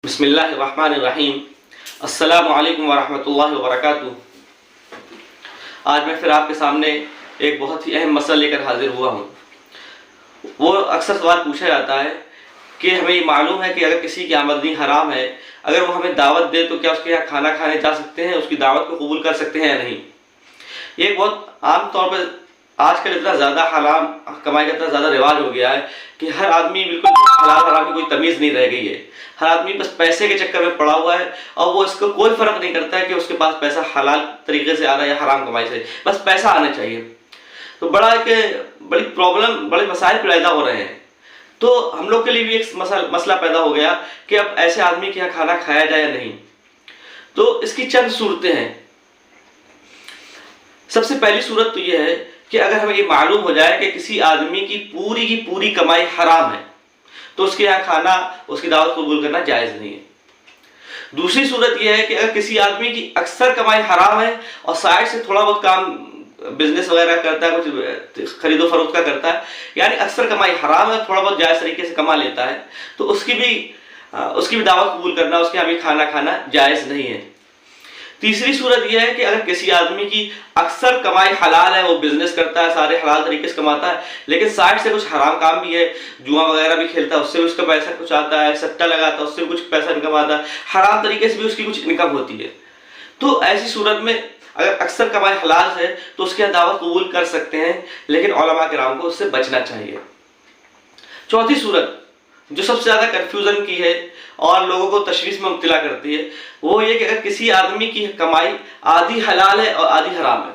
बिस्मिल्लाहिर्रहमानिर्रहीम। अस्सलामु अलैकुम वरहमतुल्लाहि वबरकातुहू। आज मैं फिर आपके सामने एक बहुत ही अहम मसला लेकर हाजिर हुआ हूँ। वो अक्सर सवाल पूछा जाता है कि हमें ये मालूम है कि अगर किसी की आमदनी हराम है, अगर वो हमें दावत दे तो क्या उसके यहाँ खाना खाने जा सकते हैं, उसकी दावत को कबूल कर सकते हैं या नहीं। ये बहुत आम तौर पर आजकल इतना ज़्यादा हराम कमाई का इतना ज़्यादा रिवाज हो गया है कि हर आदमी बिल्कुल हलाल हराम की कोई तमीज़ नहीं रह गई है। हर आदमी बस पैसे के चक्कर में पड़ा हुआ है और वो इसको कोई फ़र्क नहीं करता है कि उसके पास पैसा हलाल तरीके से आ रहा है या हराम कमाई से, बस पैसा आना चाहिए। तो बड़ी प्रॉब्लम, बड़े मसाइल पैदा हो रहे हैं। तो हम लोग के लिए भी एक मसला पैदा हो गया कि अब ऐसे आदमी के यहाँ खाना खाया जाए या नहीं। तो इसकी चंद सूरतें हैं। सबसे पहली सूरत तो यह है कि अगर हमें ये मालूम हो जाए कि किसी आदमी की पूरी कमाई हराम है तो उसके यहाँ खाना, उसकी दावत कबूल करना जायज़ नहीं है। दूसरी सूरत यह है कि अगर किसी आदमी की अक्सर कमाई हराम है और साइड से थोड़ा बहुत काम बिजनेस वगैरह करता है, कुछ खरीदो फरोख्त का करता है, यानी अक्सर कमाई हराम है, थोड़ा बहुत जायज़ तरीके से कमा लेता है, तो उसकी भी दावत कबूल करना, उसके यहाँ भी खाना खाना जायज़ नहीं है। तीसरी सूरत यह है कि अगर किसी आदमी की अक्सर कमाई हलाल है, वो बिजनेस करता है, सारे हलाल तरीके से कमाता है, लेकिन साइड से कुछ हराम काम भी है, जुआ वगैरह भी खेलता है, उससे भी उसका पैसा कुछ आता है, सट्टा लगाता है, उससे भी कुछ पैसा इनकम आता है, हराम तरीके से भी उसकी कुछ इनकम होती है। तो ऐसी सूरत में अगर अक्सर कमाई हलाल है तो उसकी दावत कबूल कर सकते हैं, लेकिन उलमा किराम को उससे बचना चाहिए। चौथी सूरत जो सबसे ज़्यादा कन्फ्यूज़न की है और लोगों को तशवीश में मुब्तला करती है, वो ये कि अगर किसी आदमी की कमाई आधी हलाल है और आधी हराम है,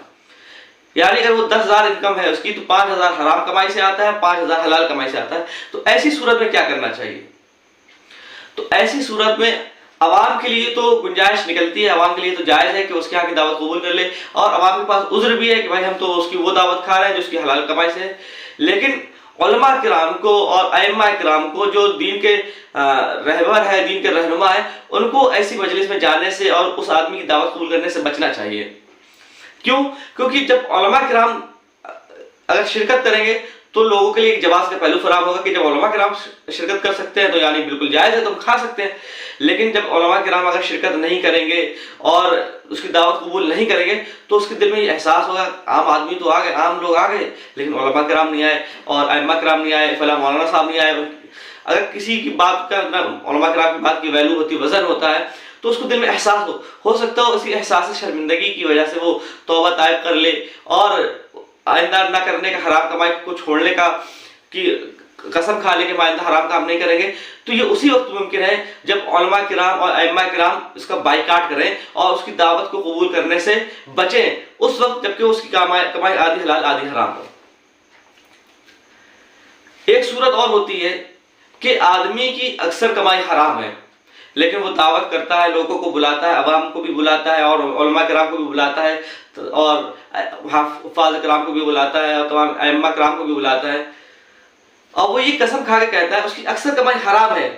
यानी अगर वो 10,000 इनकम है उसकी, तो 5,000 हराम कमाई से आता है, 5,000 हलाल कमाई से आता है। तो ऐसी सूरत में क्या करना चाहिए? तो ऐसी सूरत में अवाम के लिए तो गुंजाइश निकलती है, अवाम के लिए तो जायज़ है कि उसके यहाँ की दावत कबूल कर ले, और अवाम के पास उज़्र भी है कि भाई हम तो उसकी वो दावत खा रहे हैं जो उसकी हलाल कमाई से है। लेकिन उलमा किराम को और अइम्मा किराम को, जो दीन के रहबर है, दीन के रहनुमा है, उनको ऐसी मजलिस में जाने से और उस आदमी की दावत कबूल करने से बचना चाहिए। क्यों? क्योंकि जब उलमा किराम अगर शिरकत करेंगे तो लोगों के लिए एक जवाज़ का पहलू फराहम होगा कि जब उलमा किराम शिरकत कर सकते हैं तो यानी बिल्कुल जायज़ है, तो हम खा सकते हैं। लेकिन जब उलमा किराम अगर शिरकत नहीं करेंगे और उसकी दावत कबूल नहीं करेंगे तो उसके दिल में ये एहसास होगा, आम आदमी तो आ गए, आम लोग आ गए, लेकिन उलमा किराम नहीं आए और अइम्मा किराम नहीं आए, फला मौलाना साहब नहीं आए। अगर किसी की बात का उलमा किराम की बात की वैल्यू होती, वजन होता है, तो उसको दिल में एहसास हो सकता है उसी एहसास शर्मिंदगी की वजह से वो तौबा तायब कर ले और आइंदा न करने का, हराम कमाई को छोड़ने का की कसम खा ले कि आइंदा हराम काम नहीं करेंगे। तो ये उसी वक्त मुमकिन है जब उलमा किराम और अइम्मा किराम इसका बाइकाट करें और उसकी दावत को कबूल करने से बचें, उस वक्त जबकि उसकी कमाई आधी हलाल आधी हराम हो। एक सूरत और होती है कि आदमी की अक्सर कमाई हराम है, लेकिन वो दावत करता है, लोगों को बुलाता है, अवाम को भी बुलाता है और उलमा किराम को भी बुलाता है और हुफ़ाज़ किराम को भी बुलाता है और तमाम अइम्मा किराम को भी बुलाता है, और वो ये कसम खा के कहता है, उसकी अक्सर कमाई हराम है,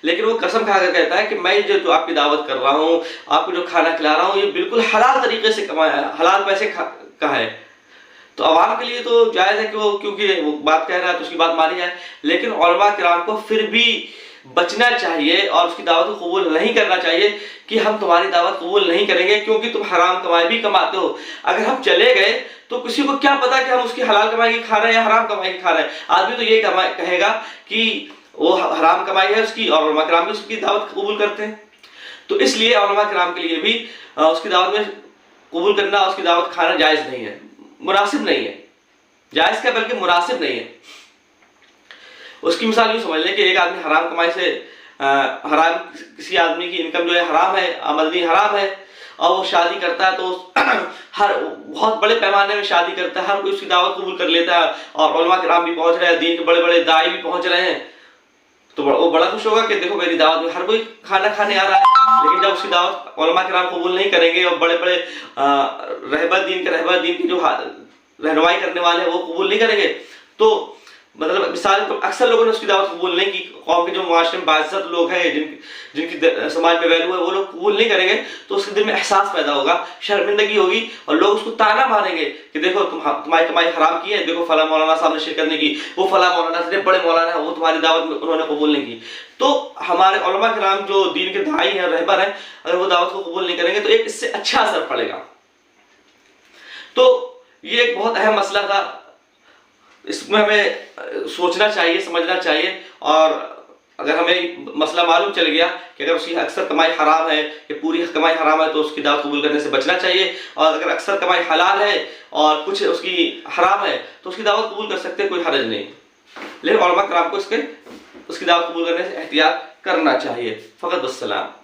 लेकिन वो कसम खा कर कहता है कि मैं जो आपकी दावत कर रहा हूँ, आपको जो खाना खिला रहा हूँ, ये बिल्कुल हलाल तरीके से कमाया है, हलाल पैसे का है। तो अवाम के लिए तो जायज़ है कि वो, क्योंकि वो बात कह रहा है तो उसकी बात मानी जाए, लेकिन उलमा किराम को फिर भी बचना चाहिए और उसकी दावत को कबूल नहीं करना चाहिए कि हम तुम्हारी दावत कबूल नहीं करेंगे क्योंकि तुम हराम कमाई भी कमाते हो। अगर हम चले गए तो किसी को क्या पता कि हम उसकी हलाल कमाई की खा रहे हैं या हराम कमाई की खा रहे हैं। आदमी तो ये कहेगा कि वो हराम कमाई है उसकी, और उलमा किराम भी उसकी दावत कबूल करते हैं। तो इसलिए उलमा किराम के लिए भी उसकी दावत में कबूल करना, उसकी दावत खाना जायज़ नहीं है, मुनासिब नहीं है। जायज़ क्या बल्कि मुनासिब नहीं है। उसकी मिसाल यूँ समझ लें कि एक आदमी हराम कमाई से हराम, किसी आदमी की इनकम जो है हराम है, आमदनी हराम है, और वो शादी करता है तो हर बहुत बड़े पैमाने में शादी करता है, हर कोई उसकी दावत कबूल कर लेता है और उलमा किराम भी पहुंच रहे हैं, दीन के बड़े बड़े दाई भी पहुंच रहे हैं, तो वो बड़ा खुश होगा कि देखो मेरी दावत में हर कोई खाना खाने आ रहा है। लेकिन जब उसकी दावत उलमा किराम कबूल नहीं करेंगे और बड़े बड़े रहबर दीन के जो रहनुमाई करने वाले हैं वो कबूल नहीं करेंगे, तो मतलब मिसाल तो अक्सर लोगों ने उसकी दावत कबूल नहीं की, कौम के जो मुआशरे में बाइज्जत लोग हैं, जिनकी समाज में वैल्यू है, वो लोग कबूल नहीं करेंगे, तो उसके दिल में एहसास पैदा होगा, शर्मिंदगी होगी, और लोग उसको ताना मारेंगे कि देखो तुम्हारी कमाई हराम की है, देखो फला मौलाना साहब ने शिरकत नहीं की, वो फला मौलाना इतने बड़े मौलाना है, वो तुम्हारी दावत में उन्होंने कबूल नहीं की। तो हमारे उलमा किराम जो दीन के दाई हैं, रहबर हैं, अगर वो दावत को कबूल नहीं करेंगे तो एक इससे अच्छा असर पड़ेगा। तो ये एक बहुत अहम मसला था, इसमें हमें सोचना चाहिए, समझना चाहिए, और अगर हमें मसला मालूम चल गया कि अगर उसकी अक्सर कमाई हराम है या पूरी कमाई हराम है, तो उसकी दावत कबूल करने से बचना चाहिए, और अगर अक्सर कमाई हलाल है और कुछ उसकी हराम है तो उसकी दावत कबूल कर सकते हैं, कोई हरज नहीं। लेकिन उलमा किराम को उसकी दावत कबूल करने से एहतियात करना चाहिए। फ़कत वस्सलाम।